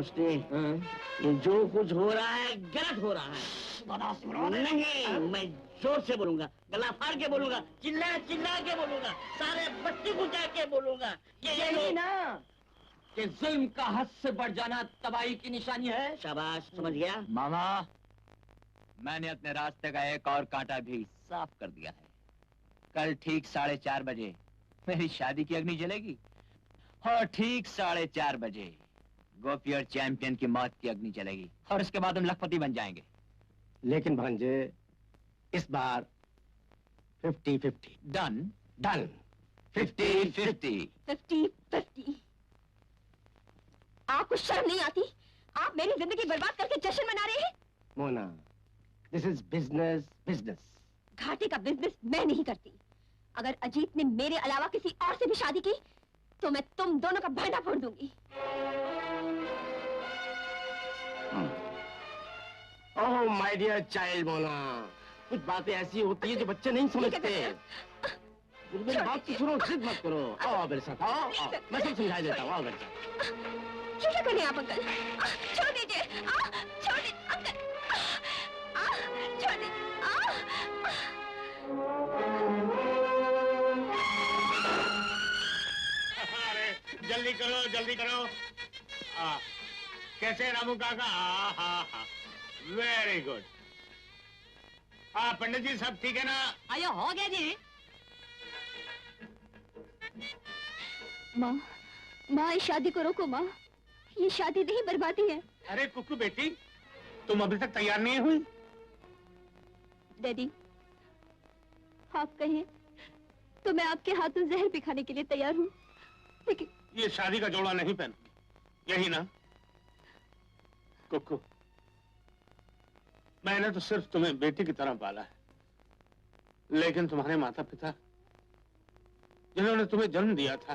मुझे ये जो कुछ हो रहा है गलत हो रहा है। नहीं, मैं जोर से बोलूंगा, गला फाड़ के बोलूंगा, चिल्ला चिल्ला के बोलूंगा, सारे बस्ती को जाके बोलूंगा। ये ना कि जुल्म का हद से बढ़ जाना तबाही की निशानी है। शाबाश, समझ गया मामा। मैंने अपने रास्ते का एक और कांटा भी साफ कर दिया है। कल ठीक 4:30 बजे मेरी शादी की अग्नि जलेगी और ठीक 4:30 बजे गोपी और चैंपियन की मौत की अग्नि जलेगी और उसके बाद हम लखपति बन जाएंगे। लेकिन भांजे, इस बार 50-50। डन। डन। 50-50। 50-50। आपको शर्म नहीं आती? आप मेरी जिंदगी बर्बाद करके जश्न मना रहे हैं। Mona, this is business. Business घाटे का बिजनेस मैं नहीं करती। अगर अजीत ने मेरे अलावा किसी और से भी शादी की तो मैं तुम दोनों का भांडा फोड़ दूंगी। Oh my dear child Mona, कुछ बातें ऐसी होती है जो बच्चे नहीं समझते। मेरी बात तो सुनो, जिद मत करो। आओ मेरे साथ, आओ, आओ। मैं सब समझा देता हूँ। आओ मेरे साथ। क्या कर रहे हैं आप अंकल? छोड़ दीजिए, छोड़ दीजिए अंकल, छोड़ दीजिए। अरे जल्दी करो, जल्दी करो। कैसे रामू काका? हाँ, वेरी गुड। हाँ पंडित जी, सब ठीक है ना? आयो हो गया जी। माँ इस शादी को रोको माँ, ये शादी नहीं बर्बादी है। अरे कुकू बेटी, तुम अभी तक तैयार नहीं हुई? डैडी, आप कहें तो मैं आपके हाथों जहर भी खाने के लिए तैयार हूँ, लेकिन ये शादी का जोड़ा नहीं पहन, यही ना? कुकू, मैंने तो सिर्फ तुम्हें बेटी की तरह पाला है, लेकिन तुम्हारे माता पिता जिन्होंने तुम्हें जन्म दिया था,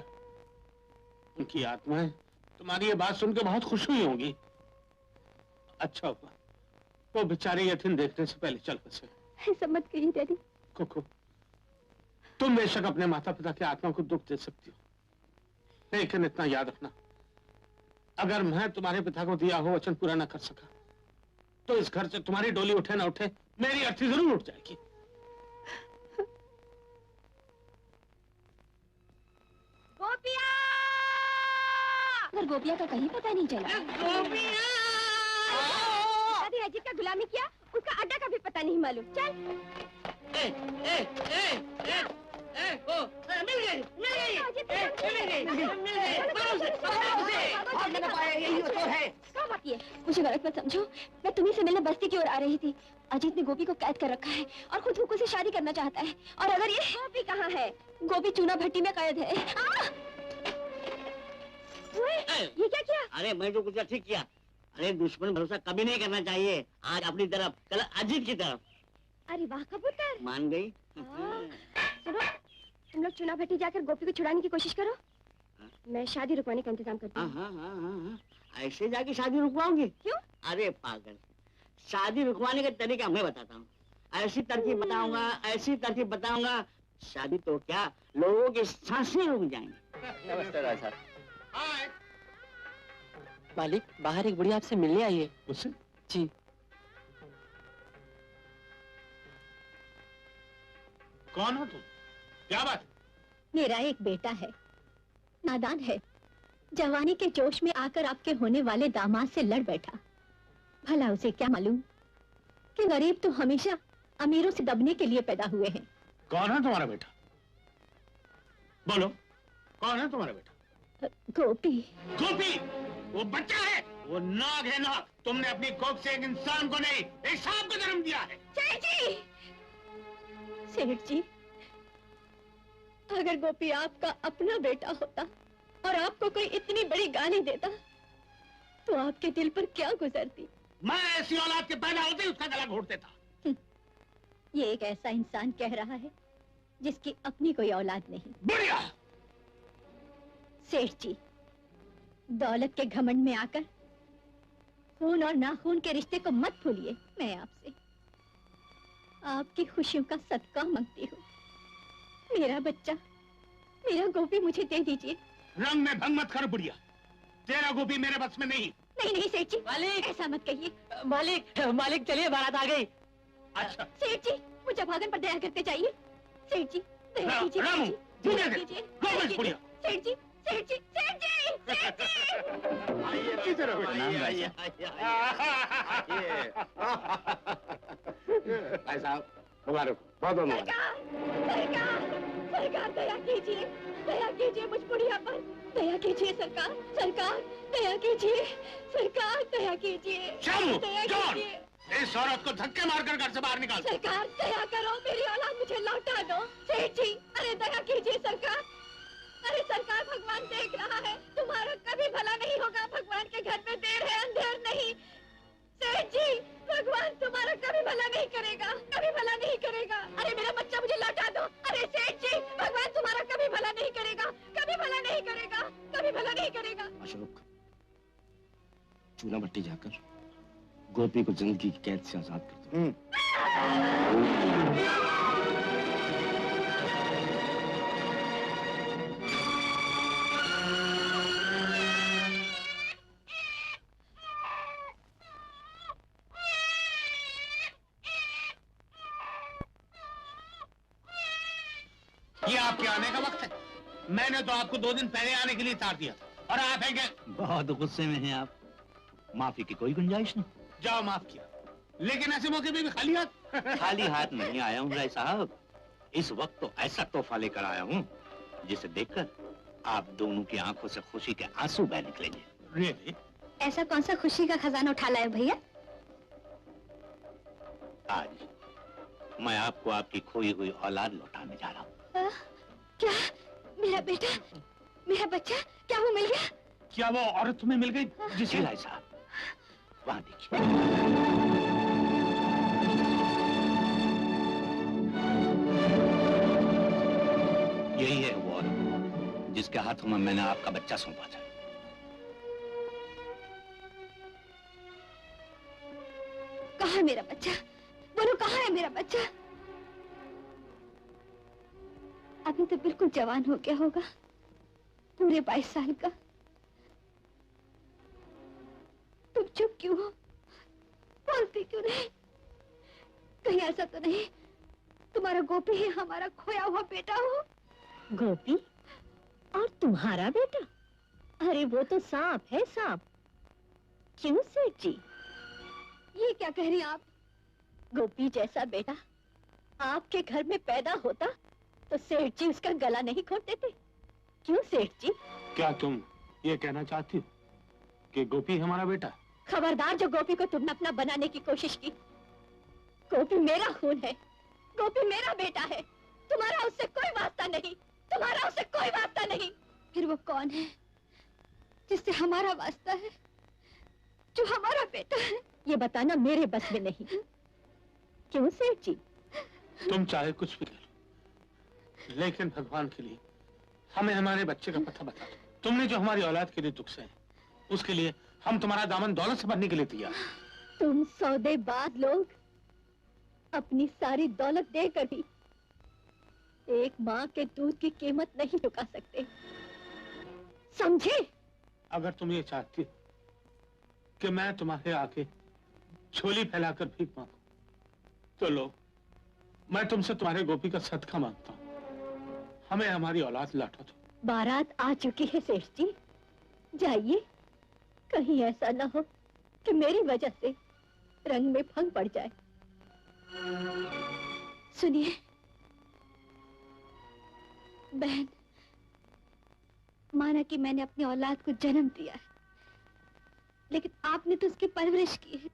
उनकी आत्माएं तुम्हारी ये बात सुन के बहुत खुश हुई होंगी। अच्छा हुआ वो बेचारे यतीम देखने से पहले चल बसे। ऐसा मत कहिए डैडी। कुकू, तुम बेशक अपने माता पिता की आत्मा को दुख दे सकती हो, लेकिन इतना याद रखना, अगर मैं तुम्हारे पिता को दिया हो वचन पूरा न कर सका तो इस घर से तुम्हारी डोली उठे ना उठे, मेरी अर्थी जरूर उठ जाएगी। गोपिया! अगर गोपिया का कहीं पता नहीं चला। गोपिया! अजीत का गुलामी किया, उसका अड्डा का भी पता नहीं मालूम। चल। मिल गई। क्या बात ये? मुझे गलत मत समझो, मैं तुम्ही से मिलने बस्ती की ओर आ रही थी। अजीत ने गोपी को कैद कर रखा है और खुद हुक्म से शादी करना चाहता है। और अगर ये गोपी कहाँ है? गोपी चूना भट्टी में कैद है। ये क्या किया? अरे मैं जो कुछ ठीक किया। अरे दुश्मन भरोसा कभी नहीं करना चाहिए, आज अपनी तरफ कल अजीत की तरफ। अरे वाह कबूतर, मान गई। सुनो, तुम लोग चूना भट्टी जाकर गोपी को छुड़ाने की कोशिश करो, मैं शादी रुकवाने का इंतजाम करती हूँ। हाँ, ऐसे जाके शादी रुकवाओगी? क्यों? अरे पागल, शादी रुकवाने का तरीका मैं बताता हूँ। ऐसी तरकीब बताऊंगा, ऐसी तरकीब बताऊंगा, शादी तो क्या लोगों की सांसें रुक जाएंगी। नमस्ते राय साहब। हाय। मालिक, बाहर एक बुढ़िया आपसे मिलने आई है। मुझसे? जी। कौन हो तुम? क्या बात? मेरा एक बेटा है, नादान है, जवानी के जोश में आकर आपके होने वाले दामाद से लड़ बैठा। भला उसे क्या मालूम कि गरीब तो हमेशा अमीरों से दबने के लिए पैदा हुए हैं। कौन है तुम्हारा बेटा? बोलो, कौन है तुम्हारा बेटा? गोपी। गोपी? वो बच्चा है, वो नाग है नाग। तुमने अपनी कोख से एक इंसान को नहीं, एक सांप को जन्म दिया है। सेठ जी, अगर गोपी आपका अपना बेटा होता और आपको कोई इतनी बड़ी गाली देता तो आपके दिल पर क्या गुजरती? मैं ऐसी औलाद के पैदा होते ही उसका गला घोट देता। ये एक ऐसा इंसान कह रहा है जिसकी अपनी कोई औलाद नहीं। बढ़िया। सेठ जी, दौलत के घमंड में आकर खून और नाखून के रिश्ते को मत भूलिए। मैं आपसे आपकी खुशियों का सदका मांगती हूँ। मेरा बच्चा, मेरा गोपी मुझे दे दीजिए। रंग में भंग मत कर बुढ़िया, तेरा गोपी मेरे बस में नहीं। नहीं नहीं सेठ जी, मालिक! ऐसा मत कहिए। मालिक मालिक चलिए बारात आ गई। अच्छा सेठ जी, मुझे भागन पर दया करके चाहिए। सेठ जी, दया कीजिए। रामू, सेठ जी, दूर दया रखे। कीजिए। दो दया मिनट कीजिए। बुढ़िया। सेठ जी, सेठ जी, सेठ जी, सेठ जी। आइए किधर हो? प्रणाम भाई भाई साहब मुबारक हो, बहुत बहुत मुबारक। सरकार, सरकार, सरकार दया कीजिए, दया कीजिए मुझ बुढ़िया पर, दया कीजिए सरकार, सरकार दया कीजिए, सरकार दया कीजिए, शामू, दया जॉन! कीजिए। इस औरत को धक्के मारकर घर से बाहर निकाल दो। सरकार दया करो, मेरी औलाद मुझे लौटा दो। सेठ जी, अरे दया कीजिए सरकार। अरे सरकार, भगवान देख रहा है, तुम्हारा कभी भला नहीं होगा। भगवान के घर में देर है, अंधेर नहीं। सेठ जी, भगवान तुम्हारा कभी भला नहीं करेगा, कभी भला नहीं करेगा। अरे मेरा बच्चा मुझे लौटा दो। अरे सेठ जी, भगवान तुम्हारा कभी भला नहीं करेगा, कभी भला नहीं करेगा, कभी भला नहीं करेगा। अशोक, चूना भट्टी जाकर गोपी को जिंदगी की कैद से आजाद कर दो। ये आपके आने का वक्त है। मैंने तो आपको 2 दिन पहले आने के लिए तार दिया था, और आप हैं क्या? बहुत गुस्से में हैं आप। माफी की कोई गुंजाइश नहीं। जाओ, माफ किया, लेकिन ऐसे मौके पे भी खाली हाथ। खाली हाथ नहीं आया हूँ राय साहब। इस वक्त तो ऐसा तोहफा लेकर आया हूँ जिसे देखकर आप दोनों की आंखों से खुशी के आंसू बह निकलेंगे। Really? ऐसा कौन सा खुशी का खजाना उठा लाए भैया? आज मैं आपको आपकी खोई हुई औलाद लौटाने जा रहा हूँ। क्या? मेरा बेटा, मेरा बच्चा, क्या वो मिल गया? क्या वो औरत तुम्हें मिल गई जी जिसे राय साहब, वहाँ देखिए। यही है वो औरत जिसके हाथों में मैंने आपका बच्चा सौंपा था। कहाँ है मेरा बच्चा? बोलो, कहाँ है मेरा बच्चा? अभी तो बिल्कुल जवान हो गया होगा, पूरे 22 साल का। तुम चुप क्यों हो? बोलते क्यों नहीं? कहीं ऐसा तो नहीं तुम्हारा गोपी ही हमारा खोया हुआ बेटा हो? गोपी? और तुम्हारा बेटा? अरे वो तो सांप है, सांप। क्यों सेठ जी, ये क्या कह रही हैं आप? गोपी जैसा बेटा आपके घर में पैदा होता तो सेठ जी उसका गला नहीं घोट देते। क्यों सेठ जी? क्या तुम ये कहना चाहती हो कि गोपी हमारा बेटा? खबरदार जो गोपी को तुमने अपना बनाने की कोशिश की। गोपी मेरा खून है, गोपी मेरा बेटा है। तुम्हारा उससे कोई वास्ता नहीं, तुम्हारा उससे कोई वास्ता नहीं। फिर वो कौन है जिससे हमारा वास्ता है, जो हमारा बेटा है? ये बताना मेरे बस में नहीं। क्यों सेठ जी? तुम चाहे कुछ भी करो, लेकिन भगवान के लिए हमें हमारे बच्चे का पता बता दो। तुमने जो हमारी औलाद के लिए दुख सहे, उसके लिए हम तुम्हारा दामन दौलत से भरने के लिए तैयार हैं। तुम सौदेबाज लोग अपनी सारी दौलत देकर भी एक माँ के दूध की कीमत नहीं चुका सकते, समझे? अगर तुम ये चाहती हो कि मैं तुम्हारे आगे झोली फैलाकर भीख मांगू, तो लो, मैं तुमसे तुम्हारे गोपी का सदका मांगता हूँ। हमें हमारी औलाद लौटा दो। बारात आ चुकी है सेठ जी, जाइए। कहीं ऐसा न हो कि मेरी वजह से रंग में भंग पड़ जाए। सुनिए बहन, माना कि मैंने अपनी औलाद को जन्म दिया है, लेकिन आपने तो उसकी परवरिश की है।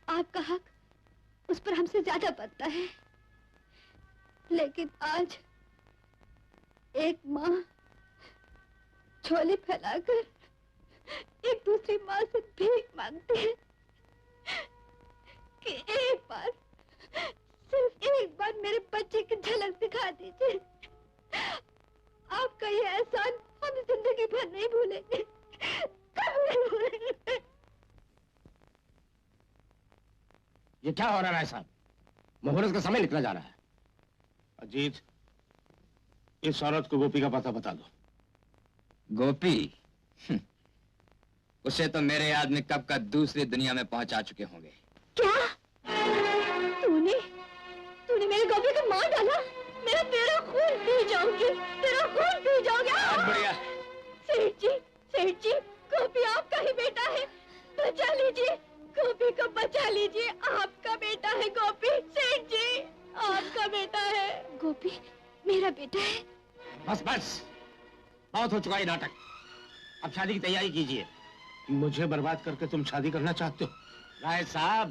आपका हक उस पर हमसे ज्यादा बनता है। लेकिन आज एक माँ झोली फैलाकर एक दूसरी माँ से भीख मांगती है कि एक बार, सिर्फ एक बार मेरे बच्चे की झलक दिखा दीजिए। आपका ये एहसान हम जिंदगी भर नहीं भूलेंगे, कभी नहीं भूलेंगे। ये क्या हो रहा है साहब? मुहूर्त का समय निकला जा रहा है। अजीत, इस औरत को गोपी का पता बता दो। गोपी? उसे तो मेरे आदमी कब का दूसरी दुनिया में पहुंचा चुके होंगे। क्या? तूने तूने मेरे गोपी को मार डाला? मेरा तेरा खून पी जाऊंगी, तेरा खून पी जाऊंगी। बहुत बढ़िया। सेठ जी, गोपी आपका ही बेटा है, बचा लीजिए, गोपी को बचा लीजिए, आपका बेटा है गोपी। सेठ जी, आपका बेटा है। गोपी मेरा बेटा है। बस बस, बहुत हो चुका ये नाटक। अब शादी की तैयारी कीजिए। मुझे बर्बाद करके तुम शादी करना चाहते हो? राय साहब,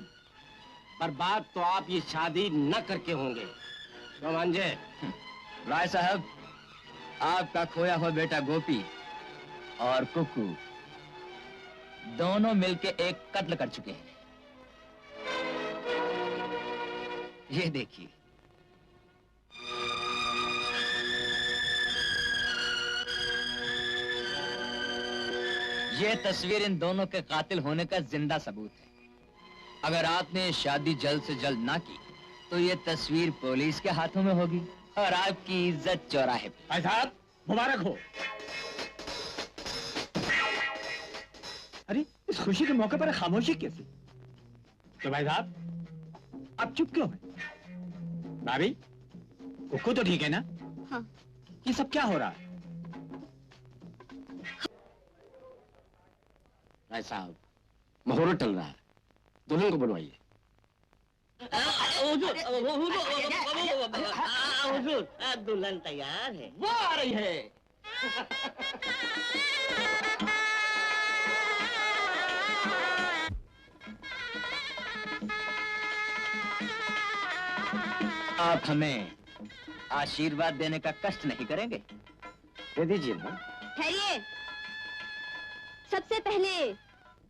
बर्बाद तो आप ये शादी न करके होंगे। मांझे, राय साहब, आपका खोया हुआ बेटा गोपी और कुकू दोनों मिलके एक कत्ल कर चुके हैं। ये देखिए। ये तस्वीर इन दोनों के कातिल होने का जिंदा सबूत है। अगर आपने ये शादी जल्द से जल्द ना की तो ये तस्वीर पुलिस के हाथों में होगी और आपकी इज्जत चौराहे पे। भाई साहब, मुबारक हो। अरे इस खुशी के मौके पर खामोशी कैसी? तो भाई साहब, अब चुप क्यों है? भाभी, कुकू तो ठीक है ना? हाँ। ये सब क्या हो रहा है? राय साहब, मुहूर्त टल रहा है, दुल्हन को बुलवाइए। हुजूर, दुल्हन तैयार है। वो आ रही है। आप हमें आशीर्वाद देने का कष्ट नहीं करेंगे? दे दीजिए ना। ठहरिए, सबसे पहले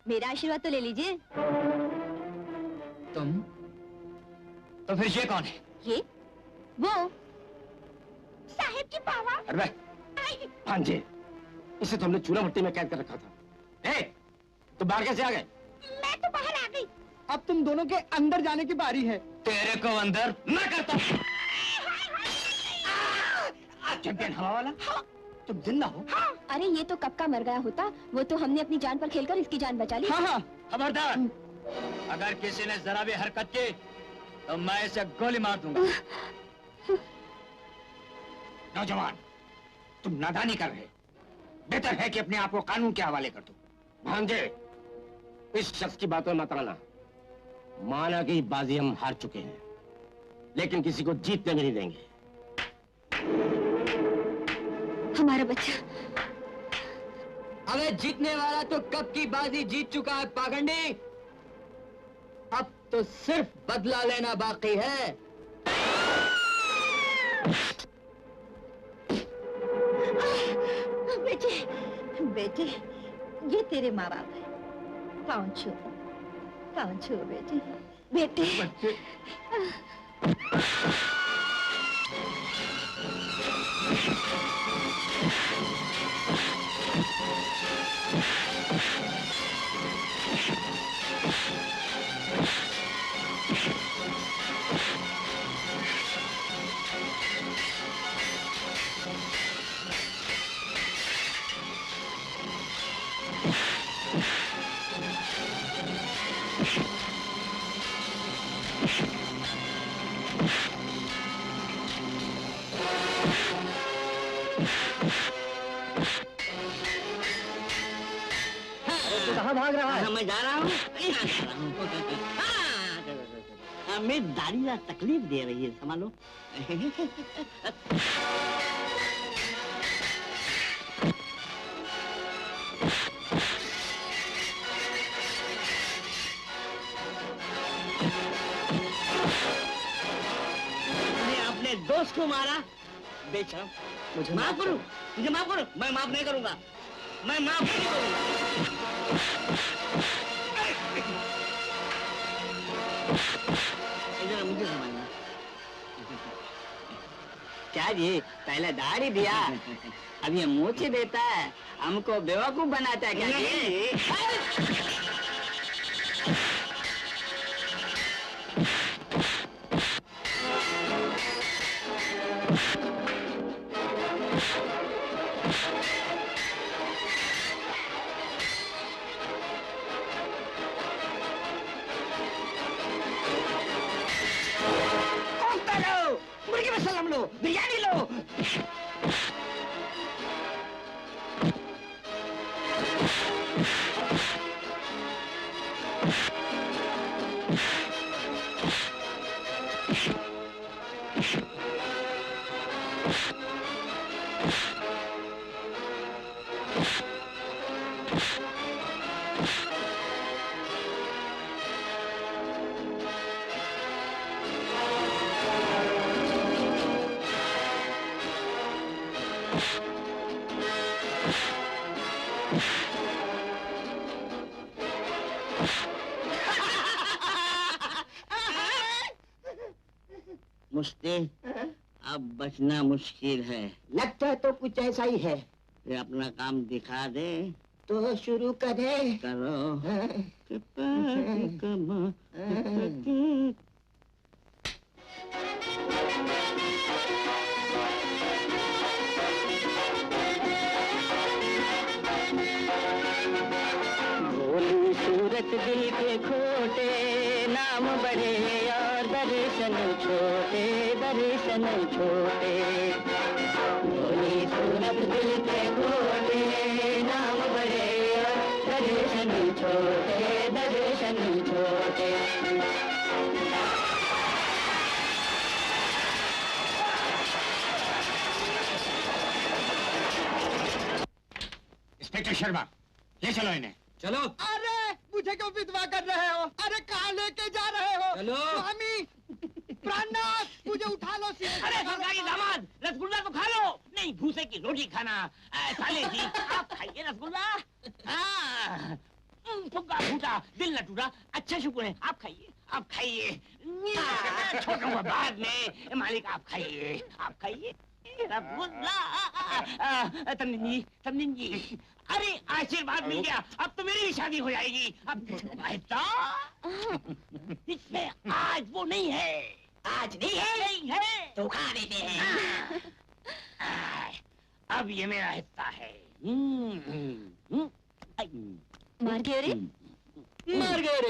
मेरा आशीर्वाद तो ले लीजिए। तुम? तो फिर ये कौन है? ये वो साहिब की पावा। अरे भांजे, इसे तो हमने चूना भट्टी में कैद कर रखा था। ए, तुम बाहर कैसे आ गए? मैं तो बाहर आ गई। अब तुम दोनों के अंदर जाने की बारी है। तेरे को अंदर मैं करता हूँ। चैंपियन हवा वाला, तुम जिंदा हो? अरे ये तो कब का मर गया होता, वो तो हमने अपनी जान पर खेलकर इसकी जान बचा ली। हाँ हाँ। खबरदार, अगर किसी ने जरा भी हरकत की तो मैं इसे गोली मार दूंगा। नौजवान, तुम नादानी कर रहे। बेहतर है कि अपने आप को कानून के हवाले कर दो। भांजे, इस शख्स की बातों में मत आना। माना कि बाजी हम हार चुके हैं, लेकिन किसी को जीतने भी नहीं देंगे। हमारा बच्चा। अबे जीतने वाला तो कब की बाजी जीत चुका है पागंडी। अब तो सिर्फ बदला लेना बाकी है। बेटे, बेटे, ये तेरे माँ बाप है। पाँव छू, पाँव छू बेटे, बेटे। कहाँ भाग रहा है? मैं जा रहा हूँ, यहाँ जा रहा हूँ। मेरी दाढ़ी ना तकलीफ दे रही है, संभालो। अपने दोस्त को मारा, बेशरम। मुझे माफ करो, मुझे माफ करो। मैं माफ नहीं करूंगा, मैं माफ नहीं करूंगा। इधर मुझे समझना। क्या जी, पहले दाढ़ी दिया, अब ये मूछी देता है, हमको बेवकूफ बनाता है क्या जी? मुश्ते अब बचना मुश्किल है। लगता है तो कुछ ऐसा ही है। फिर अपना काम दिखा दे। तो शुरू करें। करो। भोली सूरत दिल के खोटे, नाम बड़े और दर्शन छोटे, दर्शन छोटे। भोली सूरत दिल के खोटे, नाम बड़े और दर्शन छोटे, दर्शन छोटे। इंस्पेक्टर शर्मा, ले चलो इन्हें। चलो। अरे मुझे क्यों विधवा कर रहे हो? अरे कहाँ लेके जा रहे हो? चलो। स्वामी, प्राणनाथ, मुझे उठा लो सीधे। अरे सरकारी दामाद, रसगुल्ला तो खा लो। नहीं, भूसे की रोटी खाना। साले जी, आप खाइए रसगुल्ला। हाँ, फुग्गा फूटा, दिल न टूटा। अच्छा शुक्र है, आप खाइए, आप खाइए। छोटों को बाद में, मालिक आप खाइए, आप खाइए रसगुल्ला। तमनीन जी, तमनीन जी, अरे आशीर्वाद मिल गया। अब तो मेरी भी शादी हो जाएगी। अब इसमें आज वो नहीं है। आज नहीं है, नहीं है तो खा देते हैं। अब ये मेरा हिस्सा है। मार गए रे? मर गए रे।